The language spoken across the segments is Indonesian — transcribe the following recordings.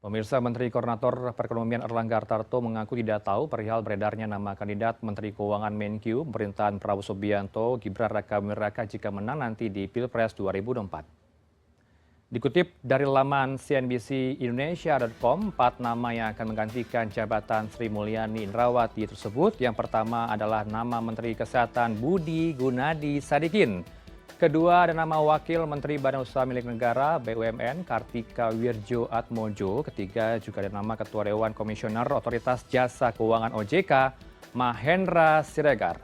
Pemirsa Menteri Koordinator Perekonomian Erlangga Hartarto mengaku tidak tahu perihal beredarnya nama kandidat Menteri Keuangan Menkyu pemerintahan Prabowo Subianto Gibran Rakabuming Raka jika menang nanti di Pilpres 2024. Dikutip dari laman cnbcindonesia.com, 4 nama yang akan menggantikan jabatan Sri Mulyani Indrawati tersebut. Yang pertama adalah nama Menteri Kesehatan Budi Gunadi Sadikin. Kedua ada nama Wakil Menteri Badan Usaha Milik Negara BUMN Kartika Wirjo Atmojo. Ketiga juga ada nama Ketua Dewan Komisioner Otoritas Jasa Keuangan OJK Mahendra Siregar.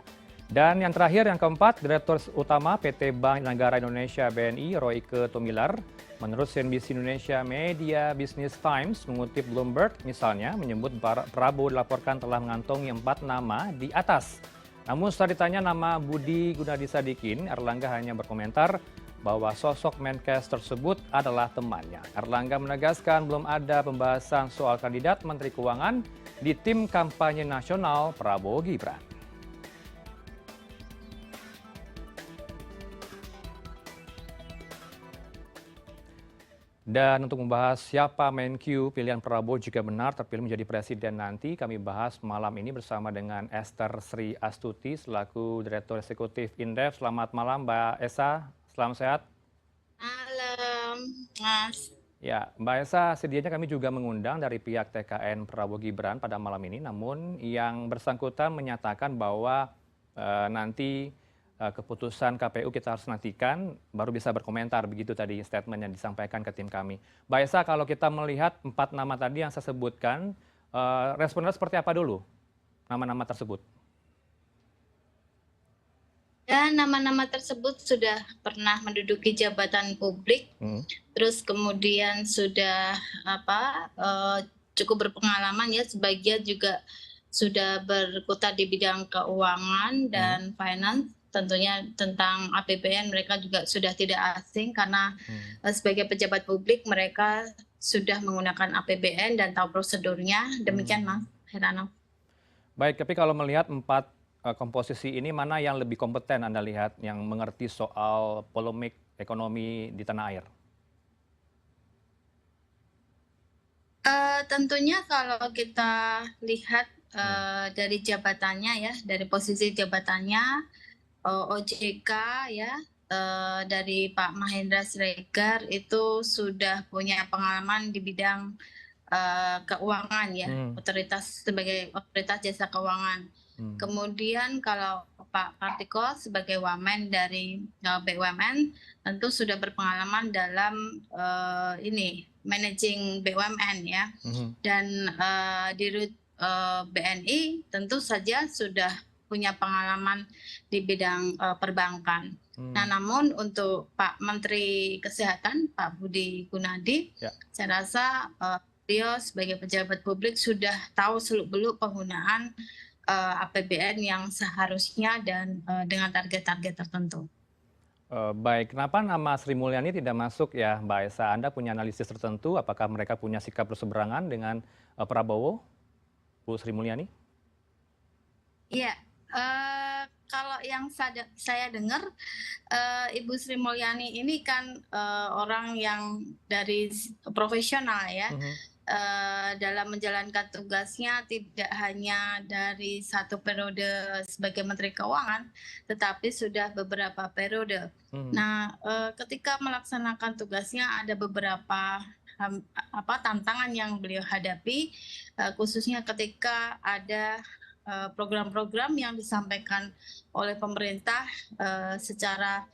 Dan yang terakhir yang keempat, Direktur Utama PT Bank Negara Indonesia BNI Royke Tumilar. Menurut CNBC Indonesia Media Business Times mengutip Bloomberg misalnya menyebut Prabowo dilaporkan telah mengantongi 4 nama di atas. Namun setelah ditanya nama Budi Gunadi Sadikin, Erlangga hanya berkomentar bahwa sosok Menkes tersebut adalah temannya. Erlangga menegaskan belum ada pembahasan soal kandidat Menteri Keuangan di tim kampanye nasional Prabowo Gibran. Dan untuk membahas siapa Menkyu pilihan Prabowo jika benar terpilih menjadi presiden nanti, kami bahas malam ini bersama dengan Esther Sri Astuti selaku Direktur Eksekutif Indef. Selamat malam Mbak Esa, selamat sehat. Malam, Mas. Ya, Mbak Esa, sedianya kami juga mengundang dari pihak TKN Prabowo Gibran pada malam ini, namun yang bersangkutan menyatakan bahwa nanti keputusan KPU kita harus nantikan, baru bisa berkomentar, begitu tadi statement yang disampaikan ke tim kami. Mbak Esa, kalau kita melihat 4 nama tadi yang saya sebutkan, responnya seperti apa dulu nama-nama tersebut? Ya, nama-nama tersebut sudah pernah menduduki jabatan publik, terus kemudian sudah cukup berpengalaman ya, sebagian juga sudah berkutat di bidang keuangan dan finance. Tentunya tentang APBN mereka juga sudah tidak asing karena sebagai pejabat publik mereka sudah menggunakan APBN dan tahu prosedurnya. Demikian Mas Heranov. Baik, tapi kalau melihat 4 komposisi ini, mana yang lebih kompeten Anda lihat yang mengerti soal polemik ekonomi di tanah air? Tentunya kalau kita lihat dari jabatannya ya, dari posisi jabatannya OJK ya, dari Pak Mahendra Siregar itu sudah punya pengalaman di bidang keuangan ya, sebagai otoritas jasa keuangan. Kemudian kalau Pak Kartiko sebagai Wamen dari BUMN tentu sudah berpengalaman dalam managing BUMN ya, dan Dirut BNI tentu saja sudah punya pengalaman di bidang perbankan. Nah, namun untuk Pak Menteri Kesehatan, Pak Budi Gunadi, saya rasa beliau sebagai pejabat publik sudah tahu seluk-beluk penggunaan APBN yang seharusnya dan dengan target-target tertentu. Baik, kenapa nama Sri Mulyani tidak masuk ya Mbak Esa? Anda punya analisis tertentu, apakah mereka punya sikap berseberangan dengan Prabowo, Bu Sri Mulyani? Iya, kalau yang saya dengar, Ibu Sri Mulyani ini kan orang yang dari profesional ya, dalam menjalankan tugasnya tidak hanya dari 1 periode sebagai Menteri Keuangan, tetapi sudah beberapa periode. Nah, ketika melaksanakan tugasnya ada beberapa tantangan yang beliau hadapi, khususnya ketika ada program-program yang disampaikan oleh pemerintah secara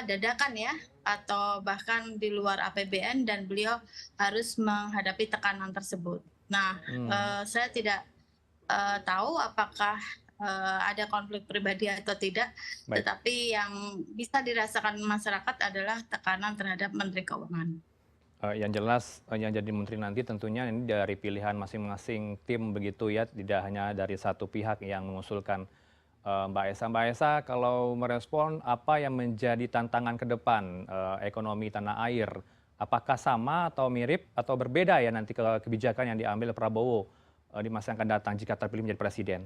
dadakan ya, atau bahkan di luar APBN, dan beliau harus menghadapi tekanan tersebut. Nah, saya tidak tahu apakah ada konflik pribadi atau tidak. Baik. Tetapi yang bisa dirasakan masyarakat adalah tekanan terhadap Menteri Keuangan. Yang jelas yang jadi menteri nanti tentunya ini dari pilihan masing-masing tim begitu ya, tidak hanya dari satu pihak yang mengusulkan. Mbak Esa. Mbak Esa, kalau merespon apa yang menjadi tantangan ke depan ekonomi tanah air, apakah sama atau mirip atau berbeda ya nanti kebijakan yang diambil Prabowo di masa yang akan datang jika terpilih menjadi presiden?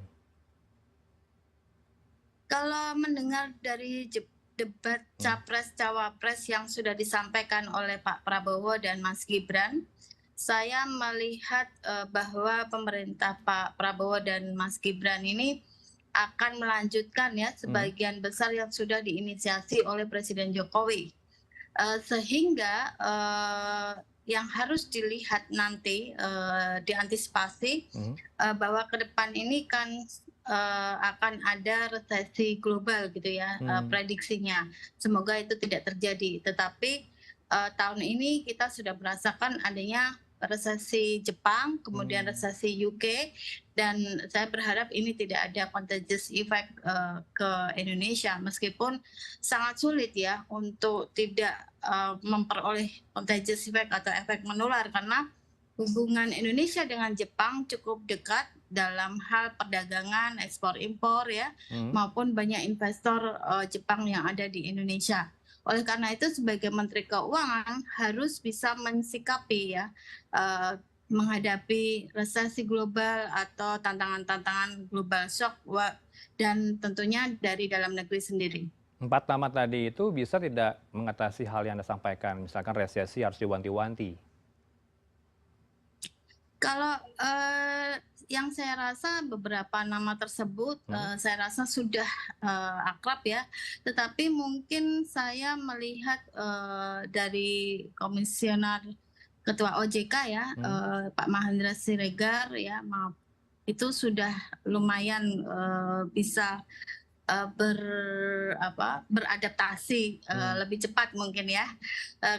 Kalau mendengar dari debat Capres-Cawapres yang sudah disampaikan oleh Pak Prabowo dan Mas Gibran, saya melihat bahwa pemerintah Pak Prabowo dan Mas Gibran ini akan melanjutkan ya Hmm. sebagian besar yang sudah diinisiasi oleh Presiden Jokowi. Sehingga yang harus dilihat nanti diantisipasi Hmm. bahwa ke depan ini kan akan ada resesi global gitu ya Hmm. prediksinya. Semoga itu tidak terjadi. Tetapi tahun ini kita sudah merasakan adanya resesi Jepang, kemudian Hmm. resesi UK, dan saya berharap ini tidak ada contagious effect ke Indonesia, meskipun sangat sulit ya untuk tidak memperoleh contagious effect atau efek menular, karena hubungan Indonesia dengan Jepang cukup dekat dalam hal perdagangan, ekspor impor ya, Hmm. maupun banyak investor Jepang yang ada di Indonesia. Oleh karena itu sebagai Menteri Keuangan harus bisa mensikapi ya menghadapi resesi global atau tantangan-tantangan global shock dan tentunya dari dalam negeri sendiri. 4 nama tadi itu bisa tidak mengatasi hal yang Anda sampaikan, misalkan resesi harus diwanti-wanti? Kalau yang saya rasa beberapa nama tersebut Hmm. saya rasa sudah akrab ya, tetapi mungkin saya melihat dari Komisioner Ketua OJK ya, Hmm. Pak Mahendra Siregar ya, maaf, itu sudah lumayan bisa beradaptasi Hmm. lebih cepat mungkin ya,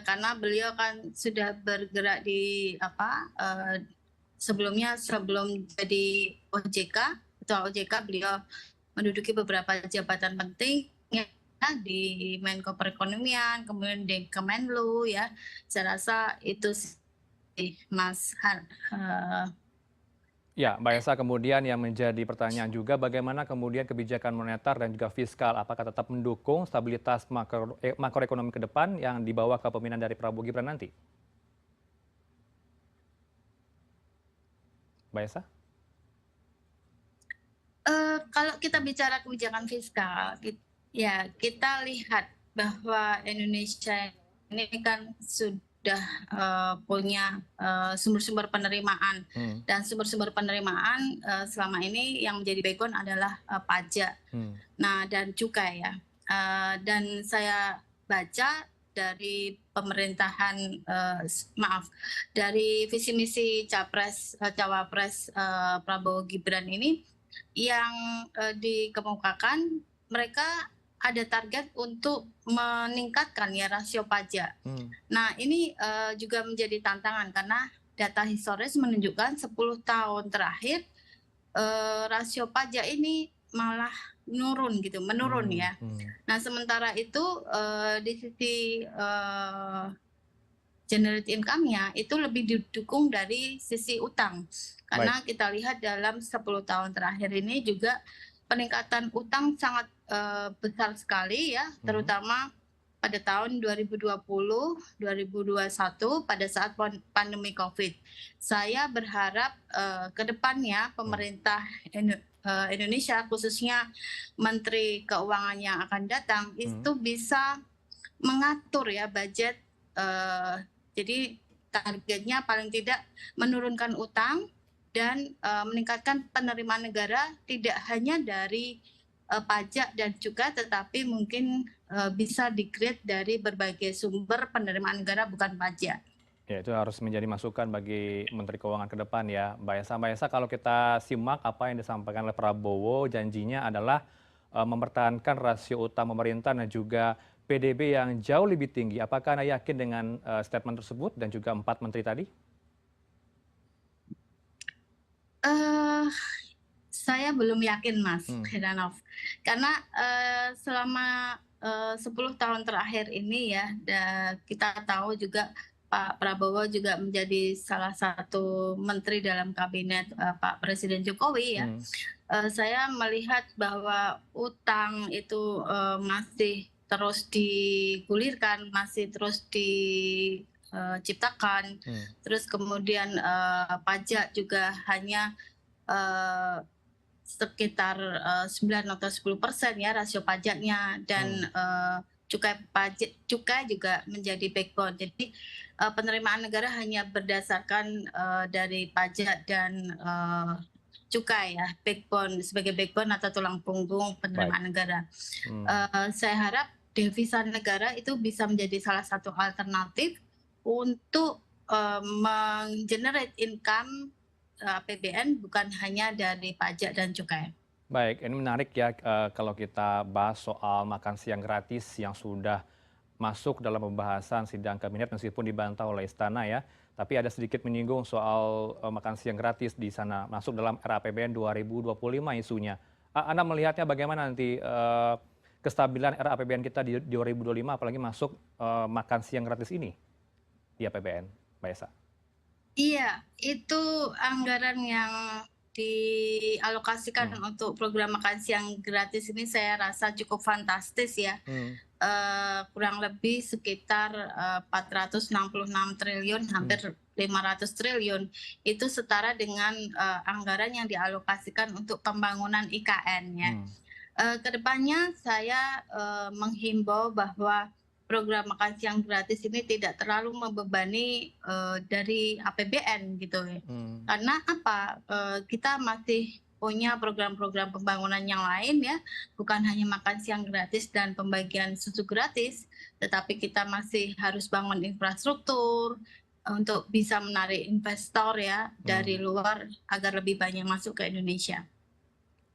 karena beliau kan sudah bergerak di sebelumnya sebelum jadi OJK, Ketua OJK, beliau menduduki beberapa jabatan penting ya, di Menko Perekonomian, kemudian di Kemenlu ya. Saya rasa itu sih Mas Ya, Mbak Esa, kemudian yang menjadi pertanyaan juga bagaimana kemudian kebijakan moneter dan juga fiskal, apakah tetap mendukung stabilitas makroekonomi ke depan yang dibawa kepemimpinan dari Prabowo Gibran nanti? Mbak Esa? Kalau kita bicara kebijakan fiskal, ya kita lihat bahwa Indonesia ini kan sudah punya sumber-sumber penerimaan, Hmm. dan sumber-sumber penerimaan selama ini yang menjadi backbone adalah pajak, Hmm. nah dan cukai ya. Dan saya baca dari pemerintahan, maaf, dari visi misi cawapres Prabowo Gibran ini yang dikemukakan, mereka ada target untuk meningkatkan ya rasio pajak. Hmm. Nah ini juga menjadi tantangan karena data historis menunjukkan 10 tahun terakhir rasio pajak ini malah menurun Hmm. ya. Hmm. Nah sementara itu di sisi generate income-nya itu lebih didukung dari sisi utang. Baik. Karena kita lihat dalam 10 tahun terakhir ini juga peningkatan utang sangat besar sekali ya, Hmm. terutama pada tahun 2020, 2021 pada saat pandemi Covid. Saya berharap ke depannya Hmm. pemerintah Indonesia, khususnya Menteri Keuangan yang akan datang, Hmm. itu bisa mengatur ya budget, jadi targetnya paling tidak menurunkan utang dan meningkatkan penerimaan negara tidak hanya dari pajak dan cukai, tetapi mungkin bisa di-create dari berbagai sumber penerimaan negara bukan pajak. Ya, itu harus menjadi masukan bagi Menteri Keuangan ke depan ya, Mbak Esa. Mbak Esa, kalau kita simak apa yang disampaikan oleh Prabowo, janjinya adalah mempertahankan rasio utang pemerintah dan juga PDB yang jauh lebih tinggi. Apakah Anda yakin dengan statement tersebut dan juga 4 menteri tadi? Eh, saya belum yakin Mas Hmm. Heranov, karena selama 10 tahun terakhir ini ya, kita tahu juga Pak Prabowo juga menjadi salah satu menteri dalam kabinet Pak Presiden Jokowi ya. Hmm. Saya melihat bahwa utang itu masih terus digulirkan, masih terus diciptakan, Hmm. terus kemudian pajak juga hanya sekitar 9 atau 10% ya rasio pajaknya, dan Hmm. cukai juga menjadi backbone. Jadi penerimaan negara hanya berdasarkan dari pajak dan cukai ya, sebagai backbone atau tulang punggung Baik. penerimaan negara. Hmm. Saya harap devisa negara itu bisa menjadi salah satu alternatif untuk menggenerate income APBN bukan hanya dari pajak dan cukai. Baik, ini menarik ya kalau kita bahas soal makan siang gratis yang sudah masuk dalam pembahasan sidang kabinet meskipun dibantah oleh istana ya. Tapi ada sedikit menyinggung soal makan siang gratis di sana masuk dalam RAPBN 2025 isunya. Anda melihatnya bagaimana nanti kestabilan RAPBN kita di 2025 apalagi masuk makan siang gratis ini di APBN, Mbak Esa? Iya, itu anggaran yang dialokasikan Hmm. untuk program makan siang gratis ini saya rasa cukup fantastis ya. Hmm. Kurang lebih sekitar 466 triliun, Hmm. hampir 500 triliun. Itu setara dengan anggaran yang dialokasikan untuk pembangunan IKN ya. Hmm. Kedepannya saya menghimbau bahwa program makan siang gratis ini tidak terlalu membebani dari APBN gitu ya. Hmm. Karena apa? Kita masih punya program-program pembangunan yang lain ya, bukan hanya makan siang gratis dan pembagian susu gratis, tetapi kita masih harus bangun infrastruktur untuk bisa menarik investor ya dari Hmm. luar agar lebih banyak masuk ke Indonesia.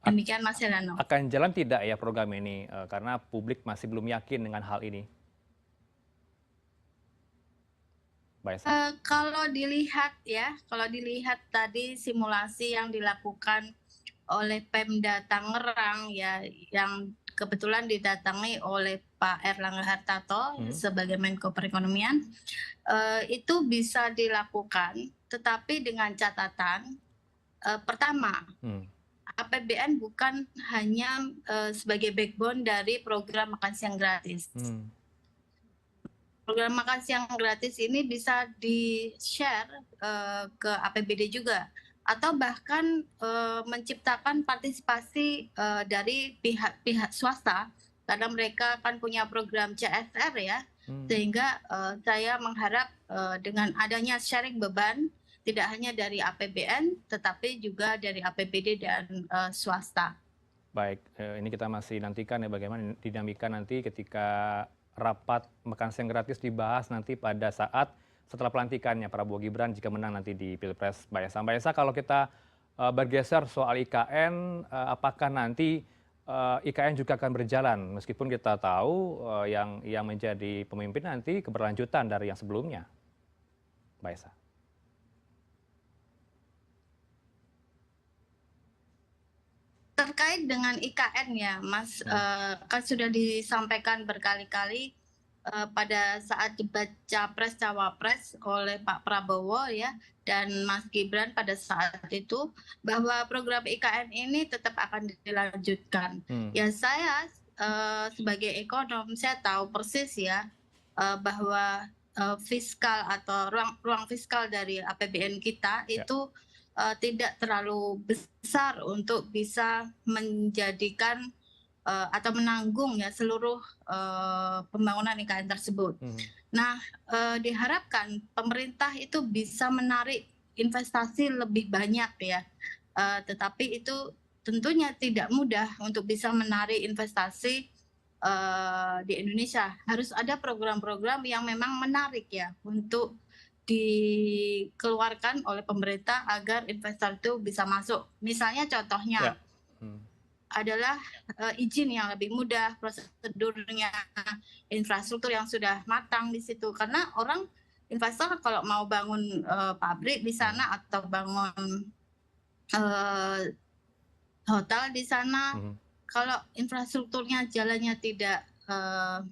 Demikian Mas Helano. Akan jalan tidak ya program ini karena publik masih belum yakin dengan hal ini, Mbak Esa? Kalau dilihat tadi simulasi yang dilakukan oleh Pemda Tangerang ya, yang kebetulan didatangi oleh Pak Erlangga Hartarto sebagai Menko Perekonomian, itu bisa dilakukan, tetapi dengan catatan pertama, APBN bukan hanya sebagai backbone dari program makan siang gratis. Program makan siang gratis ini bisa di-share ke APBD juga, atau bahkan menciptakan partisipasi dari pihak swasta, karena mereka kan punya program CSR ya, sehingga saya mengharap dengan adanya sharing beban, tidak hanya dari APBN, tetapi juga dari APBD dan swasta. Baik, ini kita masih nantikan ya bagaimana dinamika nanti ketika rapat makan siang gratis dibahas nanti pada saat setelah pelantikannya Prabowo Gibran jika menang nanti di Pilpres, Mbak Esa. Mbak Esa, kalau kita bergeser soal IKN, apakah nanti IKN juga akan berjalan meskipun kita tahu yang menjadi pemimpin nanti keberlanjutan dari yang sebelumnya, Mbak Esa? Terkait dengan IKN ya, Mas, kan sudah disampaikan berkali-kali pada saat debat Capres-Cawapres oleh Pak Prabowo ya, dan Mas Gibran pada saat itu, bahwa program IKN ini tetap akan dilanjutkan. Ya saya sebagai ekonom, saya tahu persis ya bahwa fiskal atau ruang fiskal dari APBN kita itu tidak terlalu besar untuk bisa menjadikan atau menanggung ya seluruh pembangunan IKN tersebut. Nah, diharapkan pemerintah itu bisa menarik investasi lebih banyak ya, tetapi itu tentunya tidak mudah untuk bisa menarik investasi di Indonesia. Harus ada program-program yang memang menarik ya untuk dikeluarkan oleh pemerintah agar investor itu bisa masuk. Misalnya contohnya adalah izin yang lebih mudah, prosedurnya, infrastruktur yang sudah matang di situ. Karena orang investor kalau mau bangun pabrik di sana atau bangun hotel di sana, kalau infrastrukturnya jalannya tidak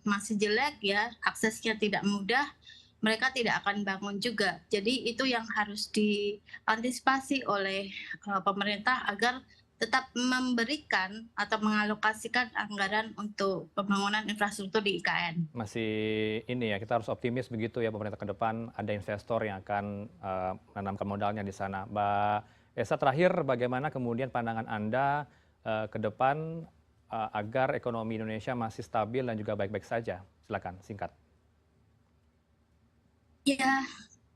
masih jelek ya, aksesnya tidak mudah, mereka tidak akan bangun juga. Jadi itu yang harus diantisipasi oleh pemerintah agar tetap memberikan atau mengalokasikan anggaran untuk pembangunan infrastruktur di IKN. Masih ini ya, kita harus optimis begitu ya pemerintah ke depan ada investor yang akan menanamkan modalnya di sana. Mbak Esa, terakhir bagaimana kemudian pandangan Anda ke depan agar ekonomi Indonesia masih stabil dan juga baik-baik saja Silakan, singkat. Ya,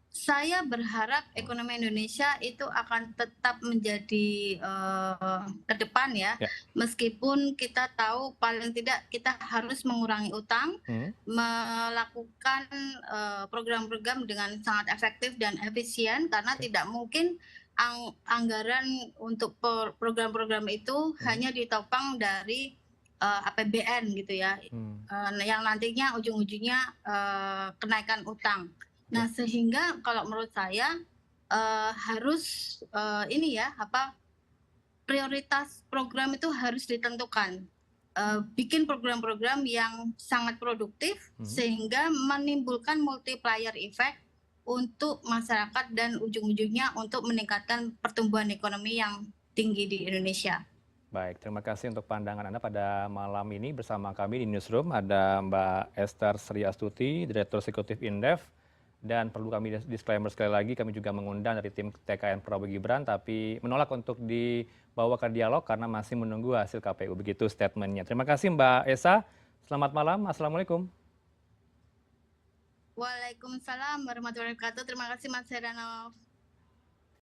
saya berharap ekonomi Indonesia itu akan tetap menjadi ke depan ya, Ya. meskipun kita tahu paling tidak kita harus mengurangi utang, Hmm. melakukan program-program dengan sangat efektif dan efisien karena Oke. tidak mungkin anggaran untuk program-program itu hanya ditopang dari APBN gitu ya, yang nantinya ujung-ujungnya kenaikan utang. Nah, sehingga kalau menurut saya harus ini ya prioritas program itu harus ditentukan. Bikin program-program yang sangat produktif sehingga menimbulkan multiplier effect untuk masyarakat dan ujung-ujungnya untuk meningkatkan pertumbuhan ekonomi yang tinggi di Indonesia. Baik, terima kasih untuk pandangan Anda pada malam ini bersama kami di Newsroom. Ada Mbak Esther Sri Astuti, Direktur Eksekutif Indef. Dan perlu kami disclaimer sekali lagi, kami juga mengundang dari tim TKN Prabowo Gibran, tapi menolak untuk dibawa ke dialog karena masih menunggu hasil KPU. Begitu statementnya. Terima kasih Mbak Esa. Selamat malam. Assalamualaikum. Waalaikumsalam warahmatullahi wabarakatuh. Terima kasih Mas Heranov.